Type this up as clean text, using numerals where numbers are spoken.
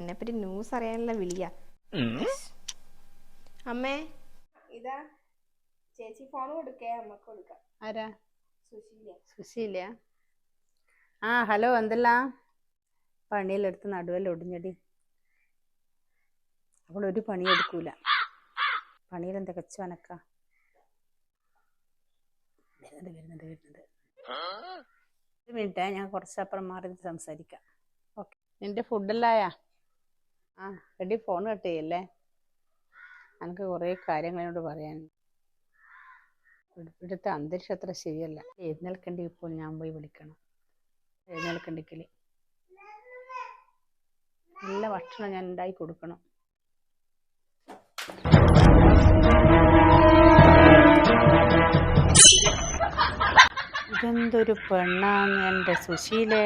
എന്നെപ്പറ്റി ന്യൂസ് അറിയാനുള്ള വിളിയാ. അമ്മേ ഇതാ ചേച്ചി ഫോൺ കൊടുക്കേ, അമ്മക്ക് കൊടുക്കാം. ആരാ? സുശീല. സുശീല? ആ ഹലോ, എന്തെല്ലാം പണിയിലെടുത്ത് നടുവെല്ലാം ഒടിഞ്ഞടി. അപ്പോൾ ഒരു പണിയെടുക്കൂല, പണിയിലെന്താ കച്ചുവനക്ക. വരുന്നുണ്ട് ഒരു മിനിറ്റേ, ഞാൻ കുറച്ചപ്പുറം മാറി സംസാരിക്കാം. ഓക്കെ, നിന്റെ ഫുഡെല്ലായാ? ആ റെഡി, ഫോൺ കട്ട് ചെയ്യല്ലേ, എനിക്ക് കുറേ കാര്യങ്ങളോട് പറയാനുണ്ട്. ഇവിടുത്തെ അന്തരീക്ഷം അത്ര ശരിയല്ല. എഴുന്നേൽക്കണ്ടി, ഇപ്പോൾ ഞാൻ പോയി വിളിക്കണം. എഴുന്നേൽക്കണ്ടിക്കല് നല്ല ഭക്ഷണം ഞാൻ ഉണ്ടാക്കി കൊടുക്കണം. ഇതെന്തൊരു പെണ്ണാന്ന് എൻ്റെ സുശീലേ.